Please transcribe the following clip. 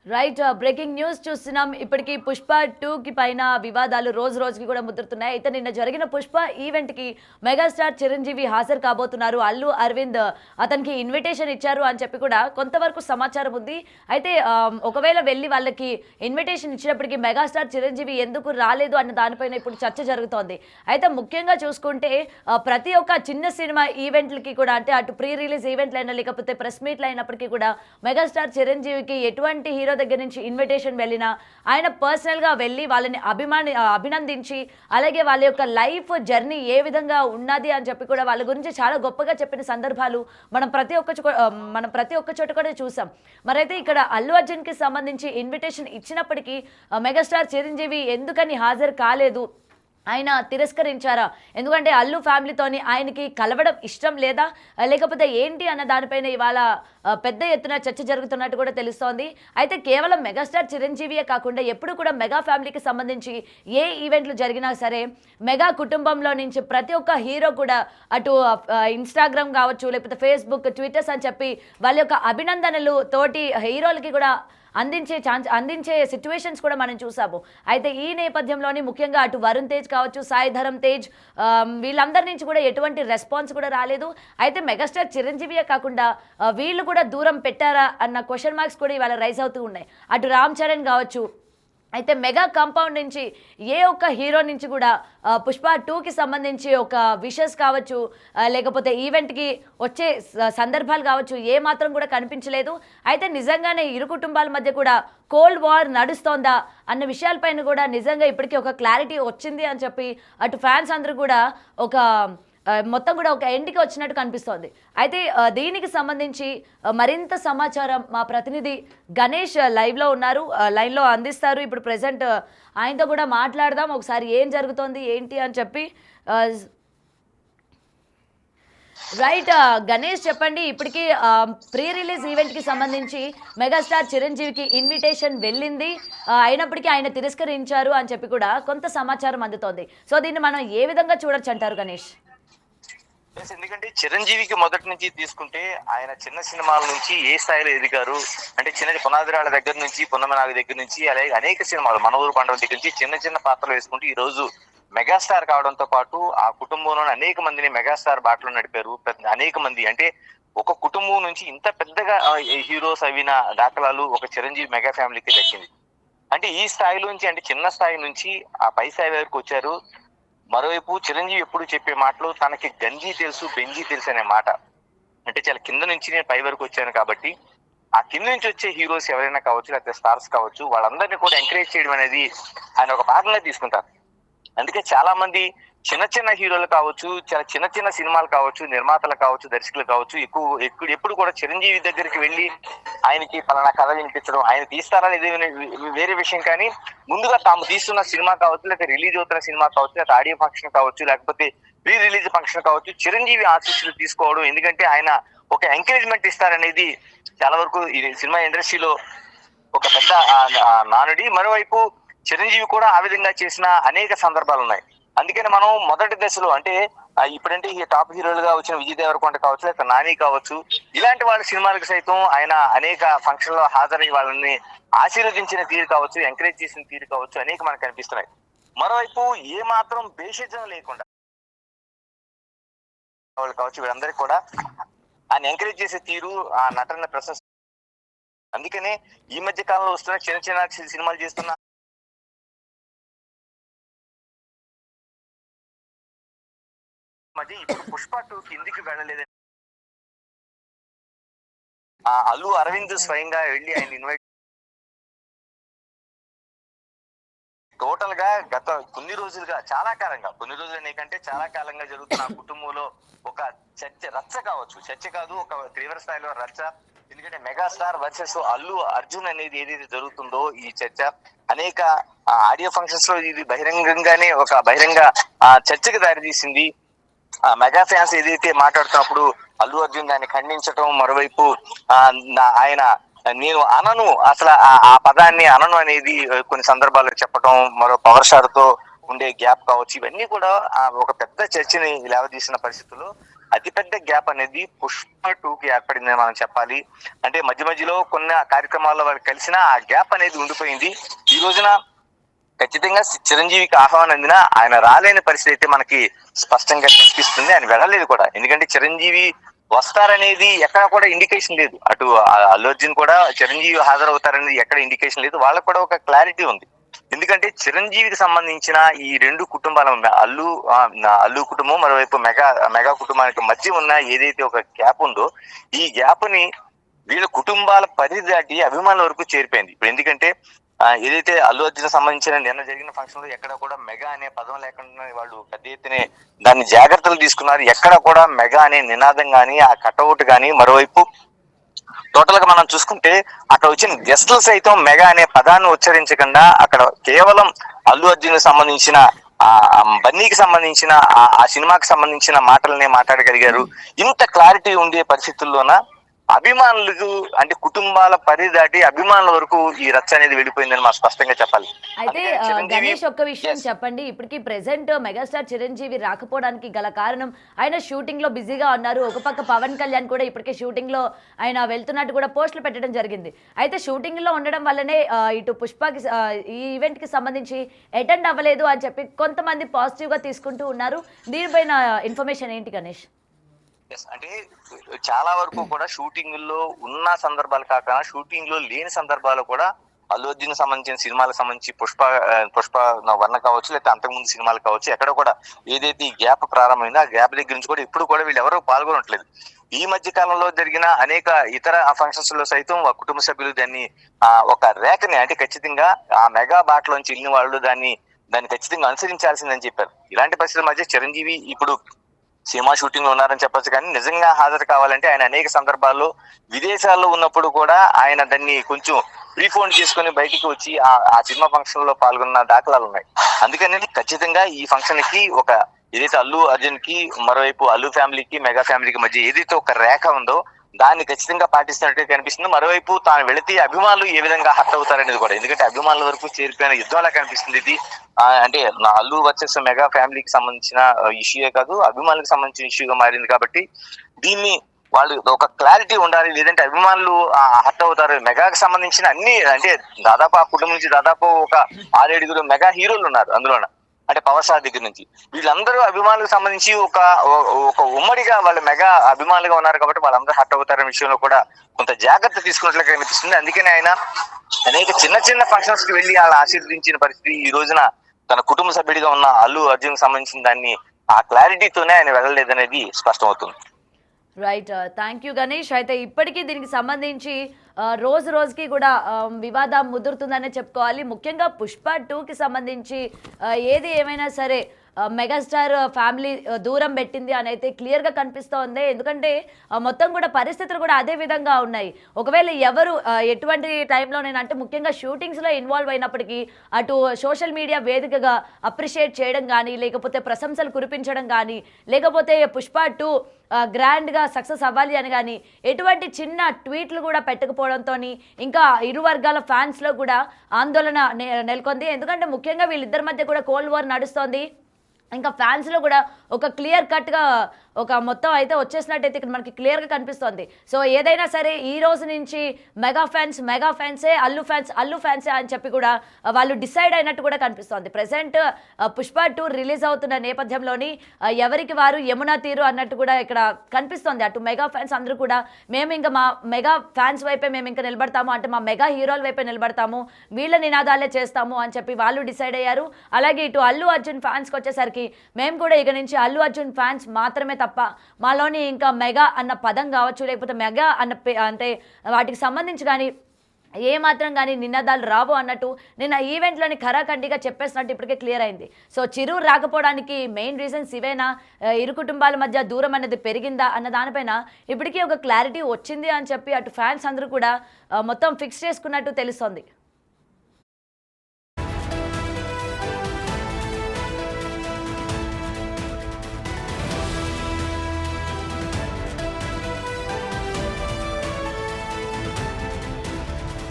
Right. Breaking news చూస్తున్నాం. ఇప్పటికి 'పుష్ప 2'కి పైన వివాదాలు రోజు రోజుకి కూడా ముదురుతున్నాయి. అయితే నిన్న జరిగిన 'పుష్ప' ఈవెంట్‌కి మెగాస్టార్ చిరంజీవి హాజరు కాబోతున్నారు. అల్లు అరవింద్ అతనికి ఇన్విటేషన్ ఇచ్చారు అని చెప్పి కూడా కొంతవరకు సమాచారం ఉంది. అయితే ఒకవేళ వెళ్ళి వాళ్ళకి ఇన్విటేషన్ ఇచ్చినప్పటికీ మెగాస్టార్ చిరంజీవి ఎందుకు రాలేదు అన్న దానిపైన ఇప్పుడు చర్చ జరుగుతోంది. అయితే ముఖ్యంగా చూసుకుంటే ప్రతి ఒక్క చిన్న సినిమా ఈవెంట్‌లకి కూడా అంటే అటు ప్రీ రిలీజ్ ఈవెంట్‌లైనా లేకపోతే ప్రెస్ మీట్‌లు అయినప్పటికీ కూడా మెగాస్టార్ చిరంజీవికి ఎటువంటి హీరో దగ్గర నుంచి ఇన్విటేషన్ వెళ్ళినా ఆయన పర్సనల్‌గా వెళ్ళి వాళ్ళని అభినందించి అలాగే వాళ్ళ యొక్క లైఫ్ జర్నీ ఏ విధంగా ఉన్నది అని చెప్పి కూడా వాళ్ళ గురించి చాలా గొప్పగా చెప్పిన సందర్భాలు మనం ప్రతి ఒక్క చోట కూడా చూసాం. మరైతే ఇక్కడ అల్లు అర్జున్‌కి సంబంధించి ఇన్విటేషన్ ఇచ్చినప్పటికీ మెగాస్టార్ చిరంజీవి ఎందుకని హాజరు కాలేదు, ఆయన తిరస్కరించారా? ఎందుకంటే అల్లు ఫ్యామిలీతోని ఆయనకి కలవడం ఇష్టం లేదా? లేకపోతే ఏంటి అన్న దానిపైన ఇవాళ పెద్ద ఎత్తున చర్చ జరుగుతున్నట్టు కూడా తెలుస్తోంది. అయితే కేవలం మెగాస్టార్ చిరంజీవియే కాకుండా ఎప్పుడు కూడా మెగా ఫ్యామిలీకి సంబంధించి ఏ ఈవెంట్లు జరిగినా సరే మెగా కుటుంబంలో నుంచి ప్రతి ఒక్క హీరో కూడా అటు ఇన్‌స్టాగ్రామ్ కావచ్చు, లేకపోతే ఫేస్‌బుక్, ట్విట్టర్స్ అని చెప్పి వాళ్ళ యొక్క అభినందనలు తోటి హీరోలకి కూడా అందించే సిట్యుయేషన్స్ కూడా మనం చూసాము. అయితే ఈ నేపథ్యంలోని ముఖ్యంగా అటు వరుణ్ తేజ్ కావచ్చు, సాయి ధరమ్ తేజ్ వీళ్ళందరి నుంచి కూడా ఎటువంటి రెస్పాన్స్ కూడా రాలేదు. అయితే మెగాస్టార్ చిరంజీవియే కాకుండా వీళ్ళు కూడా దూరం పెట్టారా అన్న క్వెషన్ మార్క్స్ కూడా ఇవాళ రైజ్ అవుతూ ఉన్నాయి. అటు రామ్ చరణ్ కావచ్చు, అయితే మెగా కాంపౌండ్ నుంచి ఏ ఒక్క హీరో నుంచి కూడా 'పుష్ప 2'కి సంబంధించి ఒక విషెస్ కావచ్చు, లేకపోతే ఈవెంట్‌కి వచ్చే సందర్భాలు కావచ్చు ఏ మాత్రం కూడా కనిపించలేదు. అయితే నిజంగానే ఇరు కుటుంబాల మధ్య కూడా కోల్డ్ వార్ నడుస్తోందా అన్న విషయాలపైన కూడా నిజంగా ఇప్పటికీ ఒక క్లారిటీ వచ్చింది అని చెప్పి అటు ఫ్యాన్స్ అందరూ కూడా ఒక మొత్తం కూడా ఒక ఎండ్‌కి వచ్చినట్టు కనిపిస్తోంది. అయితే దీనికి సంబంధించి మరింత సమాచారం మా ప్రతినిధి గణేష్ లైవ్‌లో ఉన్నారు. లైన్‌లో అందిస్తారు. ఇప్పుడు ప్రెజెంట్ ఆయనతో కూడా మాట్లాడదాం. ఒకసారి ఏం జరుగుతోంది ఏంటి అని చెప్పి. రైట్. గణేష్ చెప్పండి. ఇప్పటికి ప్రీ రిలీజ్ ఈవెంట్‌కి సంబంధించి మెగాస్టార్ చిరంజీవికి ఇన్విటేషన్ వెళ్ళింది. అయినప్పటికీ ఆయన తిరస్కరించారు అని చెప్పి కూడా కొంత సమాచారం అందుతోంది. సో దీన్ని మనం ఏ విధంగా చూడొచ్చంటారు గణేష్? ఎందుకంటే చిరంజీవికి మొదటి నుంచి తీసుకుంటే ఆయన చిన్న సినిమాల నుంచి ఏ స్థాయిలో ఎదిగారు అంటే చిన్న పునాదిరాళ్ళ దగ్గర నుంచి పున్నమనాగ దగ్గర నుంచి అలాగే అనేక సినిమాలు మన ఊరు పండుగ దగ్గర నుంచి చిన్న చిన్న పాత్రలు వేసుకుంటూ ఈ రోజు మెగాస్టార్ కావడంతో పాటు ఆ కుటుంబంలోని అనేక మందిని మెగాస్టార్ బాటలో నడిపారు. అనేక మంది అంటే ఒక కుటుంబం నుంచి ఇంత పెద్దగా హీరోస్ అవిన దాఖలాలు ఒక చిరంజీవి మెగా ఫ్యామిలీకి దక్కింది. అంటే ఈ స్థాయిలోంచి అంటే చిన్న స్థాయి నుంచి ఆ పై స్థాయి వరకు వచ్చారు. మరోవైపు చిరంజీవి ఎప్పుడు చెప్పే మాటలు తనకి గంజి తెలుసు బెంజి తెలుసు అనే మాట. అంటే చాలా కింద నుంచి నేను పై వరకు వచ్చాను కాబట్టి ఆ కింద నుంచి వచ్చే హీరోస్ ఎవరైనా కావచ్చు లేకపోతే స్టార్స్ కావచ్చు వాళ్ళందరినీ కూడా ఎంకరేజ్ చేయడం అనేది ఆయన ఒక భాగంగా తీసుకుంటారు. అందుకే చాలా మంది చిన్న చిన్న హీరోలు కావచ్చు, చాలా చిన్న చిన్న సినిమాలు కావచ్చు, నిర్మాతలు కావచ్చు, దర్శకులు కావచ్చు ఎప్పుడు కూడా చిరంజీవి దగ్గరికి వెళ్ళి ఆయనకి పలానా కథ వినిపించడం, ఆయన తీస్తారా ఇది వేరే విషయం. కానీ ముందుగా తాము తీస్తున్న సినిమా కావచ్చు, లేకపోతే రిలీజ్ అవుతున్న సినిమా కావచ్చు, లేకపోతే ఆడియో ఫంక్షన్ కావచ్చు, లేకపోతే ప్రీ రిలీజ్ ఫంక్షన్ కావచ్చు, చిరంజీవి ఆశీస్సులు తీసుకోవడం. ఎందుకంటే ఆయన ఒక ఎంకరేజ్మెంట్ ఇస్తారనేది చాలా వరకు ఈ సినిమా ఇండస్ట్రీలో ఒక పెద్ద నానుడి. మరోవైపు చిరంజీవి కూడా ఆ విధంగా చేసిన అనేక సందర్భాలు ఉన్నాయి. అందుకని మనం మొదటి దశలో అంటే ఇప్పుడంటే ఈ టాప్ హీరోలుగా వచ్చిన విజయ్ దేవరకొండ కావచ్చు, లేకపోతే నాని కావచ్చు, ఇలాంటి వాళ్ళ సినిమాలకు సైతం ఆయన అనేక ఫంక్షన్ లో హాజరై వాళ్ళని ఆశీర్వదించిన తీరు కావచ్చు, ఎంకరేజ్ చేసిన తీరు కావచ్చు అనేక మనకు కనిపిస్తున్నాయి. మరోవైపు ఏ మాత్రం భేషజం లేకుండా వాళ్ళు కావచ్చు వీళ్ళందరికీ కూడా ఆయన ఎంకరేజ్ చేసే తీరు ఆ నటన ప్రశంస. అందుకనే ఈ మధ్య కాలంలో వస్తున్న చిన్న చిన్న సినిమాలు చేస్తున్న మధ్య ఇప్పుడు 'పుష్ప 2' కిందికి వెళ్ళలేదని అల్లు అరవింద్ స్వయంగా వెళ్ళి ఆయన ఇన్వైట్ టోటల్ గా గత కొన్ని రోజులుగా కొన్ని రోజులు కంటే చాలా కాలంగా జరుగుతున్న కుటుంబంలో ఒక రచ్చ కావచ్చు, చర్చ కాదు ఒక తీవ్ర స్థాయిలో రచ్చ. ఎందుకంటే మెగాస్టార్ వర్సెస్ అల్లు అర్జున్ అనేది ఏదైతే జరుగుతుందో ఈ చర్చ అనేక ఆడియో ఫంక్షన్స్ లో ఇది బహిరంగంగానే ఒక బహిరంగ చర్చకు దారితీసింది. మెగా ఫ్యాన్స్ ఏదైతే మాట్లాడుతున్నప్పుడు అల్లు అర్జున్ దాన్ని ఖండించటం, మరోవైపు ఆయన నేను అనను అసలు ఆ పదాన్ని అనను అనేది కొన్ని సందర్భాల్లో చెప్పటం, మరో పవర్ స్టార్ తో ఉండే గ్యాప్ కావచ్చు, ఇవన్నీ కూడా ఒక పెద్ద చర్చని లేవదీసిన పరిస్థితుల్లో అతిపెద్ద గ్యాప్ అనేది పుష్ప 2కి ఏర్పడిందని మనం చెప్పాలి. అంటే మధ్య మధ్యలో కొన్ని కార్యక్రమాల్లో వాళ్ళు కలిసిన ఆ గ్యాప్ అనేది ఉండిపోయింది. ఈ రోజున ఖచ్చితంగా చిరంజీవికి ఆహ్వానం అందినా ఆయన రాలేని పరిస్థితి అయితే మనకి స్పష్టంగా కనిపిస్తుంది. ఆయన వెళ్ళలేదు కూడా, ఎందుకంటే చిరంజీవి వస్తారనేది ఎక్కడ కూడా ఇండికేషన్ లేదు. అటు అల్లు అర్జున్ కూడా చిరంజీవి హాజరవుతారనేది ఎక్కడ ఇండికేషన్ లేదు. వాళ్ళకు కూడా ఒక క్లారిటీ ఉంది. ఎందుకంటే చిరంజీవికి సంబంధించిన ఈ రెండు కుటుంబాల అల్లు కుటుంబం, మరోవైపు మెగా కుటుంబానికి మధ్య ఉన్న ఏదైతే ఒక గ్యాప్ ఉందో, ఈ గ్యాప్ ని వీళ్ళ కుటుంబాల పరిధి దాటి అభిమానుల వరకు చేరిపోయింది. ఇప్పుడు ఎందుకంటే ఏదైతే అల్లు అర్జున్ సంబంధించిన నిన్న జరిగిన ఫంక్షన్ లో ఎక్కడ కూడా మెగా అనే పదం లేకుండా వాళ్ళు పెద్ద ఎత్తున దాన్ని జాగ్రత్తలు తీసుకున్నారు. ఎక్కడ కూడా మెగా అనే నినాదం గాని, ఆ కటౌట్ గాని, మరోవైపు టోటల్ గా మనం చూసుకుంటే అక్కడ వచ్చిన గెస్టులు సైతం మెగా అనే పదాన్ని ఉచ్చరించకుండా అక్కడ కేవలం అల్లు అర్జున్ సంబంధించిన బన్నీకి సంబంధించిన ఆ సినిమాకి సంబంధించిన మాటలనే మాట్లాడగలిగారు. ఇంత క్లారిటీ ఉండే పరిస్థితుల్లోన అభిమానులకు, అంటే కుటుంబాల పరిధి దాటి అభిమానుల వరకు ఈ రచ్చ అనేది వెళ్ళిపోయిందని మనం స్పష్టంగా చెప్పాలి. అయితే గణేష్, ఒక్క విషయం చెప్పండి. ఇప్పటికి ప్రెసెంట్ మెగాస్టార్ చిరంజీవి రాకపోవడానికి గల కారణం ఆయన షూటింగ్ లో బిజీగా ఉన్నారు. ఒక పక్క పవన్ కళ్యాణ్ కూడా ఇప్పటికే షూటింగ్ లో ఆయన వెళ్తున్నట్టు కూడా పోస్టులు పెట్టడం జరిగింది. అయితే షూటింగ్ లో ఉండడం వల్లనే ఇటు పుష్పకి ఈ ఈవెంట్ కి సంబంధించి అటెండ్ అవ్వలేదు అని చెప్పి కొంతమంది పాజిటివ్ గా తీసుకుంటూ ఉన్నారు. దీనిపైన ఇన్ఫర్మేషన్ ఏంటి గణేష్? అంటే చాలా వరకు కూడా షూటింగ్ లో ఉన్న సందర్భాలు కాకుండా షూటింగ్ లో లేని సందర్భాలు కూడా అల్లు అర్జున్ సంబంధించిన సినిమాలకు సంబంధించి పుష్ప వర్ణ కావచ్చు, లేకపోతే అంతకుముందు సినిమాలు కావచ్చు, ఎక్కడ కూడా ఏదైతే ఈ గ్యాప్ ప్రారంభమైందో ఆ గ్యాప్ దగ్గర నుంచి కూడా ఇప్పుడు కూడా వీళ్ళు ఎవరూ పాల్గొనట్లేదు. ఈ మధ్య కాలంలో జరిగిన అనేక ఇతర ఫంక్షన్స్ లో సైతం కుటుంబ సభ్యులు దాన్ని ఒక రేఖని, అంటే ఖచ్చితంగా ఆ మెగా బాటలోంచి వెళ్ళిన వాళ్ళు దాన్ని ఖచ్చితంగా అనుసరించాల్సిందని చెప్పారు. ఇలాంటి పరిస్థితుల మధ్య చిరంజీవి ఇప్పుడు సినిమా షూటింగ్ లో ఉన్నారని చెప్పొచ్చు, కానీ నిజంగా హాజరు కావాలంటే ఆయన అనేక సందర్భాల్లో విదేశాల్లో ఉన్నప్పుడు కూడా ఆయన దాన్ని కొంచెం ప్రీఫోన్ చేసుకుని బయటికి వచ్చి ఆ సినిమా ఫంక్షన్ లో పాల్గొన్న దాఖలాలు ఉన్నాయి. అందుకని ఖచ్చితంగా ఈ ఫంక్షన్ కి ఒక ఏదైతే అల్లు అర్జున్ కి, మరోవైపు అల్లు ఫ్యామిలీకి, మెగా ఫ్యామిలీకి మధ్య ఏదైతే ఒక రేఖ ఉందో దాన్ని ఖచ్చితంగా పాటిస్తున్నట్టు కనిపిస్తుంది. మరోవైపు తాను వెళితే అభిమానులు ఏ విధంగా హర్ట్ అవుతారనేది కూడా, ఎందుకంటే అభిమానుల వరకు చేరిపోయిన యుద్ధంలా కనిపిస్తుంది ఇది. అంటే అల్లు వర్సెస్ మెగా ఫ్యామిలీకి సంబంధించిన ఇష్యూయే కాదు, అభిమానులకు సంబంధించిన ఇష్యూగా మారింది. కాబట్టి దీన్ని వాళ్ళు ఒక క్లారిటీ ఉండాలి, లేదంటే అభిమానులు హర్ట్ అవుతారు. మెగాకి సంబంధించిన అన్ని, అంటే దాదాపు ఆ కుటుంబం నుంచి దాదాపు ఒక 6-7 మెగా హీరోలు ఉన్నారు అందులోన, అంటే పవర్ స్టార్ దగ్గర నుంచి. వీళ్ళందరూ అభిమానులకు సంబంధించి ఒక ఉమ్మడిగా వాళ్ళు మెగా అభిమానులుగా ఉన్నారు. కాబట్టి వాళ్ళందరూ హర్ట్ అవుతారనే విషయంలో కూడా కొంత జాగ్రత్త తీసుకున్నట్లుగా కనిపిస్తుంది. అందుకని ఆయన అనేక చిన్న చిన్న ఫంక్షన్స్ కి వెళ్ళి వాళ్ళ ఆశీర్వదించిన పరిస్థితి ఈ రోజున తన కుటుంబ సభ్యుడిగా ఉన్న అల్లు అర్జున్ సంబంధించిన దాన్ని ఆ క్లారిటీతోనే ఆయన వెళ్ళలేదనేది స్పష్టమవుతుంది. Right, thank you Ganesh. అయితే ఇప్పటికీ దీనికి సంబంధించి రోజు రోజుకి కూడా వివాదం ముదురుతుందనే చెప్పుకోవాలి. ముఖ్యంగా పుష్ప 2కి సంబంధించి ఏది ఏమైనా సరే మెగాస్టార్ ఫ్యామిలీ దూరం పెట్టింది అని అయితే క్లియర్గా కనిపిస్తోంది. ఎందుకంటే మొత్తం కూడా పరిస్థితులు కూడా అదే విధంగా ఉన్నాయి. ఒకవేళ ఎవరు ఎటువంటి టైంలో నేనంటే ముఖ్యంగా షూటింగ్స్లో ఇన్వాల్వ్ అయినప్పటికీ అటు సోషల్ మీడియా వేదికగా అప్రిషియేట్ చేయడం కానీ, లేకపోతే ప్రశంసలు కురిపించడం కానీ, లేకపోతే పుష్ప 2 గ్రాండ్గా సక్సెస్ అవ్వాలి అని కానీ ఎటువంటి చిన్న ట్వీట్లు కూడా పెట్టకపోవడంతో ఇంకా ఇరు వర్గాల ఫ్యాన్స్లో కూడా ఆందోళన నెలకొంది. ఎందుకంటే ముఖ్యంగా వీళ్ళిద్దరి మధ్య కూడా కోల్డ్ వార్ నడుస్తోంది. ఇంకా ఫ్యాన్స్లో కూడా ఒక క్లియర్ కట్గా ఒక మొత్తం అయితే వచ్చేసినట్టయితే ఇక్కడ మనకి క్లియర్గా కనిపిస్తోంది. సో ఏదైనా సరే ఈ రోజు నుంచి మెగా ఫ్యాన్సే, అల్లు ఫ్యాన్సే అని చెప్పి కూడా వాళ్ళు డిసైడ్ అయినట్టు కూడా కనిపిస్తోంది. ప్రెసెంట్ పుష్ప 2 రిలీజ్ అవుతున్న నేపథ్యంలోని ఎవరికి వారు యమునా తీరు అన్నట్టు కూడా ఇక్కడ కనిపిస్తోంది. అటు మెగా ఫ్యాన్స్ అందరూ కూడా మేము ఇంకా మా మెగా ఫ్యాన్స్ వైపే మేము ఇంకా నిలబడతాము, అంటే మా మెగా హీరోల వైపే నిలబడతాము, వీళ్ళ నినాదాలే చేస్తాము అని చెప్పి వాళ్ళు డిసైడ్ అయ్యారు. అలాగే ఇటు అల్లు అర్జున్ ఫ్యాన్స్కి వచ్చేసరికి మేము కూడా ఇక నుంచి అల్లు అర్జున్ ఫ్యాన్స్ మాత్రమే తప్ప మాలోని ఇంకా మెగా అన్న పదం కావచ్చు, లేకపోతే మెగా అన్న అంటే వాటికి సంబంధించి కానీ ఏ మాత్రం కానీ నినాదాలు రావు అన్నట్టు నిన్న ఈవెంట్లోని ఖరాఖండిగా చెప్పేసినట్టు ఇప్పటికే క్లియర్ అయింది. సో చిరు రాకపోవడానికి మెయిన్ రీజన్స్ ఇవేనా, ఇరు కుటుంబాల మధ్య దూరం అనేది పెరిగిందా అన్న దానిపైన ఇప్పటికీ ఒక క్లారిటీ వచ్చింది అని చెప్పి అటు ఫ్యాన్స్ అందరూ కూడా మొత్తం ఫిక్స్ చేసుకున్నట్టు తెలుస్తోంది.